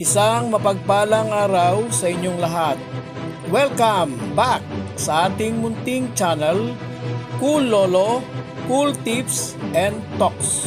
Isang mapagpalang araw sa inyong lahat. Welcome back sa ating munting channel, Cool Lolo, Cool Tips and Talks.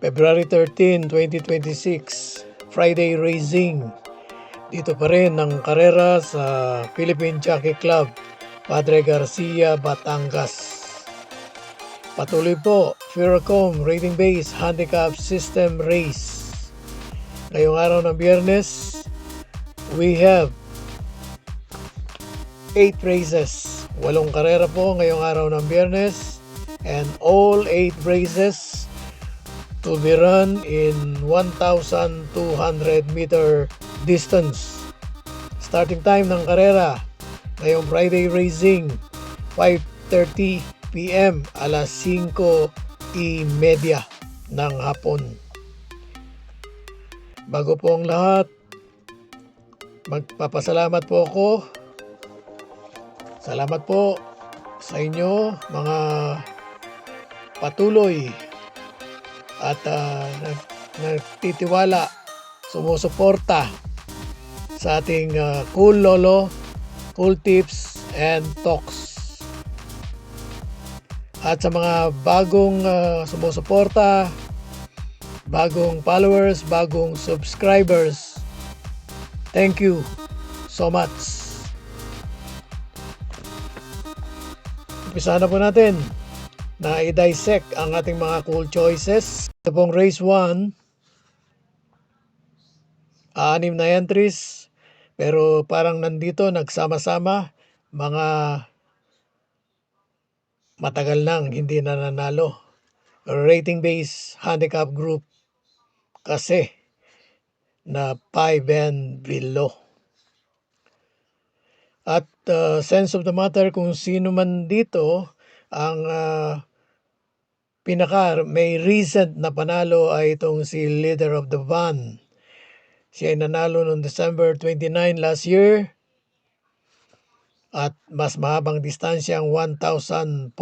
February 13, 2026, Friday Racing. Dito pa rin ang karera sa Philippine Jockey Club, Padre Garcia, Batangas. Patuloy po, Furacom Rating Base Handicap System Race. Ngayong araw ng Biyernes, we have 8 races. 8 karera po ngayong araw ng Biyernes, and all 8 races to be run in 1,200 meter distance. Starting time ng karera ngayong Friday Racing, 5:30 p.m. alas 5:30 ng hapon. Bago po ang lahat, magpapasalamat po ako. Salamat po sa inyo mga patuloy at nagtitiwala, sumusuporta sa ating Cool Lolo, Cool Tips and Talks. At sa mga bagong sumusuporta, bagong followers, bagong subscribers, thank you so much. Umpisa na po natin na i-dissect ang ating mga cool choices. Ito pong race 1, 6 na entries, pero parang nandito nagsama-sama, mga matagal nang hindi na nanalo. Rating base handicap group kasi na 5 and below. At sense of the matter, kung sino man dito ang may recent na panalo ay itong si Leader of the Van. Siya ay nanalo noong December 29 last year at mas mahabang distansyang 1,400.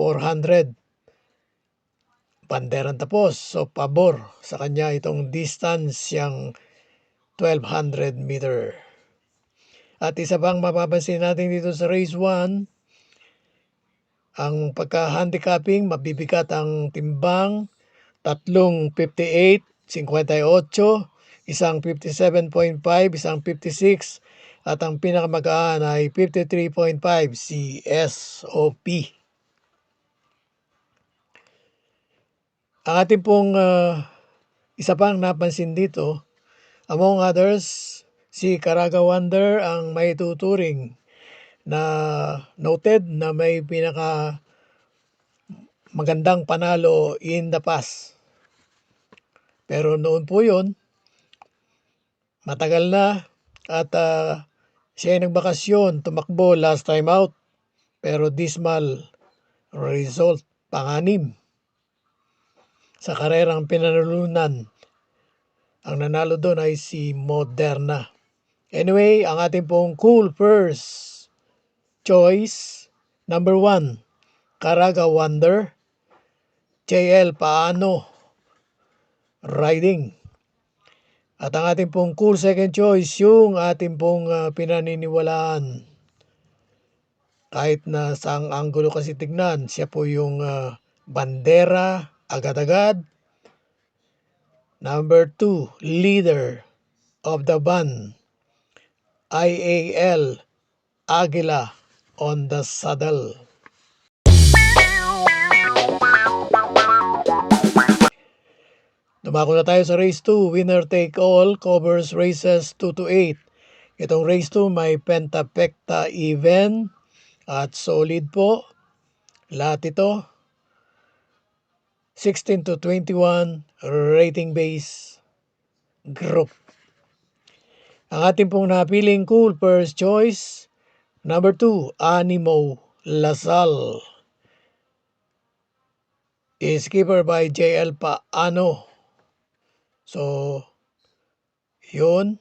Banderang tapos, so pabor sa kanya itong distansyang 1,200 meter. At isa pang mapapansin natin dito sa race 1, ang pagka-handicapping, mabibigat ang timbang, 358, 58, isang 57.5, isang 56, at ang pinakamagaan ay 53.5, si SOP. Ang ating pong isa pang napansin dito, among others, si Caraga Wonder ang may tuturing na noted na may pinaka magandang panalo in the past. Pero noon po yun, matagal na, at siya ay nagbakasyon, tumakbo last time out, pero dismal result, pang-anim sa karerang pinanalunan. Ang nanalo doon ay si Moderna. Anyway, ang ating pong cool first choice, number 1, Caraga Wonder, JL Paano Riding. At ang ating pong cool second choice, yung ating pong pinaniniwalaan. Kahit na sa ang anggulo kasi tignan, siya po yung bandera, agad-agad. Number 2, Leader of the Van, IAL Aguila on the saddle. Dumako na tayo sa race 2, winner take all, covers races 2 to 8. Itong race 2 may pentapecta even at solid po. Lahat ito 16 to 21 rating base group. Ang ating pong napiling cool first choice, number 2, Animo Lasal, is skipper by JL Paano. So, yun.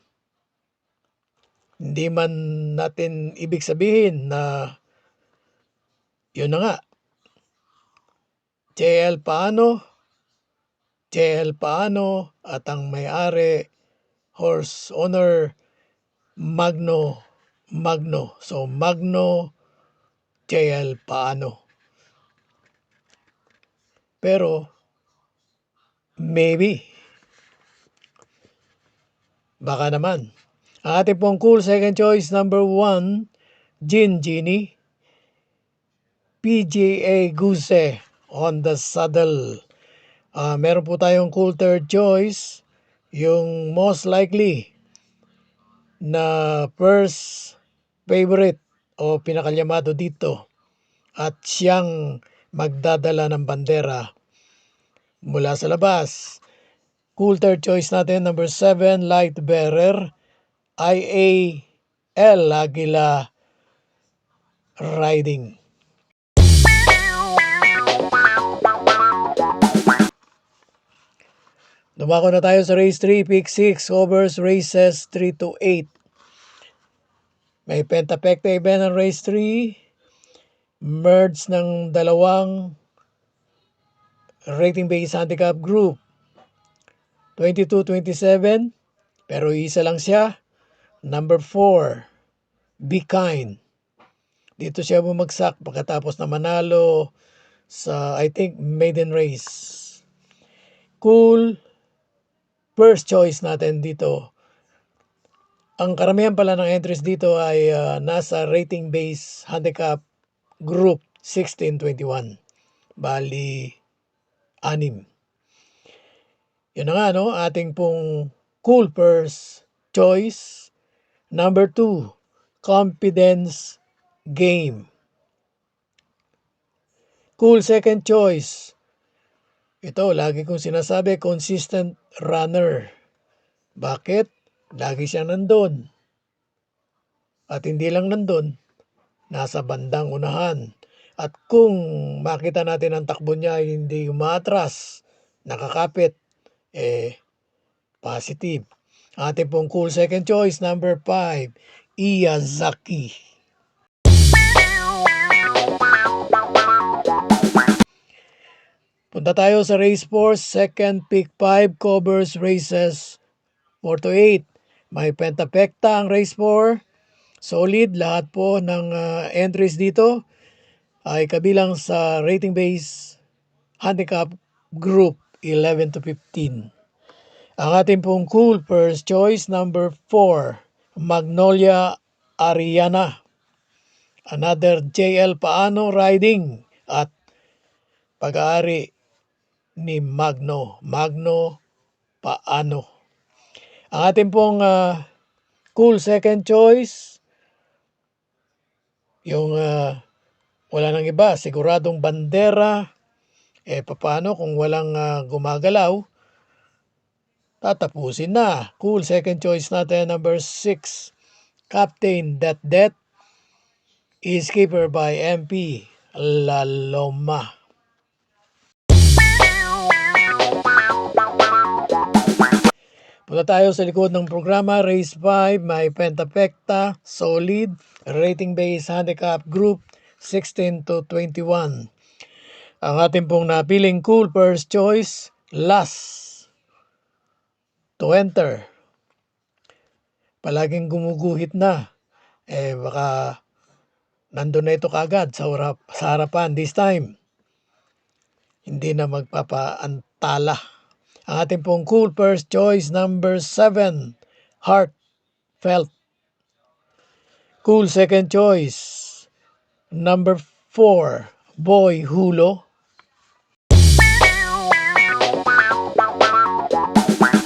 Hindi man natin ibig sabihin na yun na nga, JL Paano at ang may-ari horse owner Magno. So Magno JL Paano. Pero maybe baka naman. Ang ating pong cool second choice number 1, Genie, PGA Guse on the saddle. Meron po tayong cool third choice, yung most likely na first favorite o pinakalyamado dito at siyang magdadala ng bandera mula sa labas. Cool third choice natin, number 7, Light Bearer, IAL Agila Riding. Dumako na tayo sa race 3, pick 6, overs races 3 to 8. May pentapecta event ng race 3, merge ng dalawang rating based handicap group, 22-27, pero isa lang siya, number 4, Be Kind. Dito siya bumagsak pagkatapos na manalo sa, I think, maiden race. Cool first choice natin dito. Ang karamihan pala ng entries dito ay nasa rating base handicap group 16-21. Bali, 6. Yun na nga, no? Ating pong cool first choice. Number 2, Confidence Game. Cool second choice. Ito, lagi kong sinasabi, consistent runner. Bakit? Lagi siya nandun. At hindi lang nandun, nasa bandang unahan. At kung makita natin ang takbo niya hindi umaatras, nakakapit, positive. Ating pong cool second choice, number 5, Iyazaki. Punta tayo sa race 4, second pick 5, covers races 4 to 8. May pentapecta ang race 4. Solid, lahat po ng entries dito ay kabilang sa rating base handicap group 11 to 15. Ang ating pong cool first choice, number 4, Magnolia Ariana. Another JL Paano riding at pag-aari ni Magno Paano. Ang ating pong cool second choice, yung wala nang iba, siguradong bandera. Paano kung walang gumagalaw? Tatapusin na. Cool second choice natin, number 6, Captain Det is keeper by MP Laloma. Punta tayo sa likod ng programa, race 5, may pentapecta, solid, rating base handicap group 16 to 21. Ang ating pong napiling cool first choice, last to enter. Palaging gumuguhit na. Baka nandun na ito kagad sa harapan this time. Hindi na magpapaantala. Ang ating pong cool first choice, number 7, Heartfelt. Cool second choice, number 4, Boy Hulo.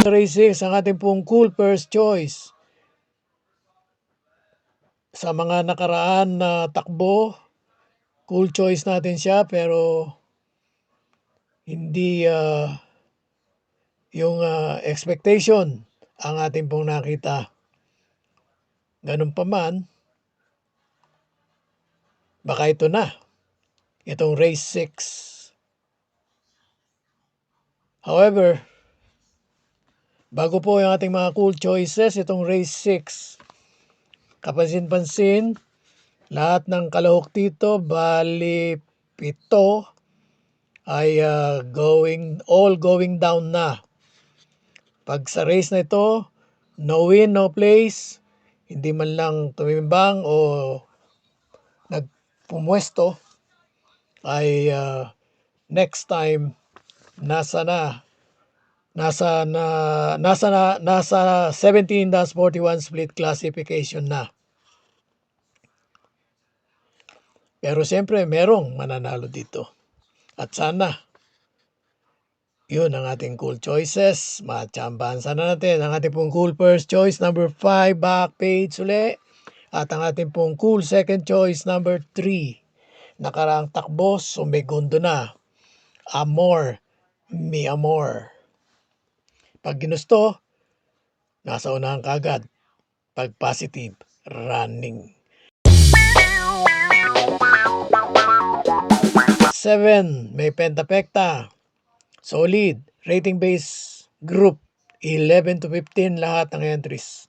Race 6, ang ating pong cool first choice. Sa mga nakaraan na takbo, cool choice natin siya pero hindi yung expectation ang ating pong nakita. Ganun pa man, baka ito na, itong race 6. However, bago po yung ating mga cool choices, itong race 6, kapansin-pansin, lahat ng kalahok dito, bali 7 ay going down na. Pag sa race na ito, no win, no place, hindi man lang tumimbang o nagpumwesto, ay next time nasa 17-41 split classification na. Pero siyempre merong mananalo dito. At sana yun ang ating cool choices. Matsambahan sana natin ang ating pong cool first choice number 5, back page uli. At ang ating pong cool second choice number 3, nakaraang takbo, sumegundo na. Amor, mi amor. Pag ginusto, nasa unahan kagad. Pag positive, running. 7, may pentapekta. Solid. Rating base group 11 to 15 lahat ng entries.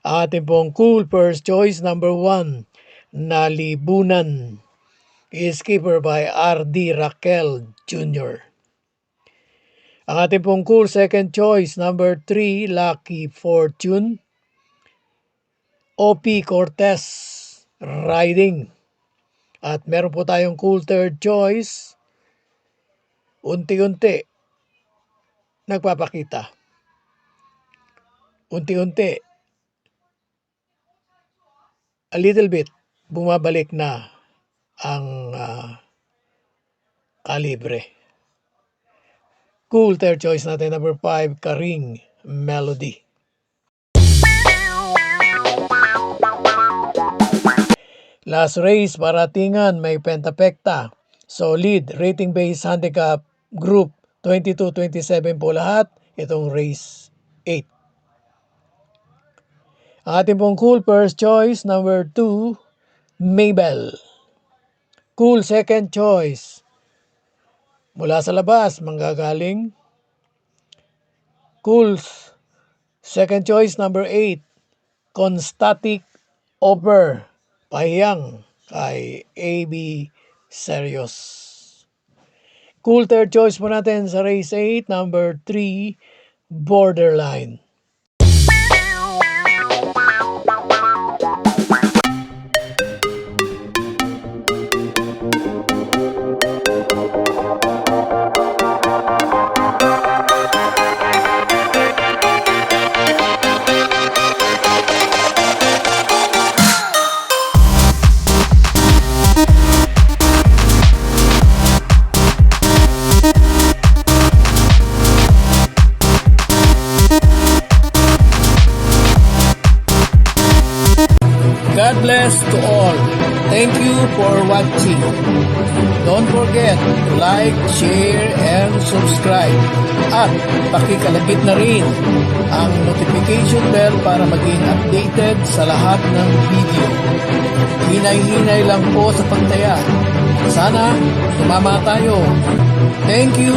Ating pong cool first choice number 1, Nalibunan. Is keeper by R.D. Raquel Jr. Ang ating pong cool second choice number 3, Lucky Fortune. O.P. Cortez riding. At meron po tayong cool third choice, unti-unti nagpapakita. Unti-unti, a little bit, bumabalik na ang kalibre. Cool third choice natin number 5, Karing Melody. Last race, paratingan, may pentapekta. Solid, rating base handicap group 22-27 po lahat. Itong race 8. Ang ating pong cool first choice number 2, Mabel. Cool second choice, mula sa labas, manggagaling. Cool second choice number 8, Constatic Over. Pahiyang kay A.B. Serios. Cool third choice po natin sa race 8, number 3, Borderline. God bless to all. Thank you for watching. Don't forget to like, share, and subscribe. At pakikalagit na rin ang notification bell para maging updated sa lahat ng video. Hinay-hinay lang po sa pagtaya. Sana tumama tayo. Thank you!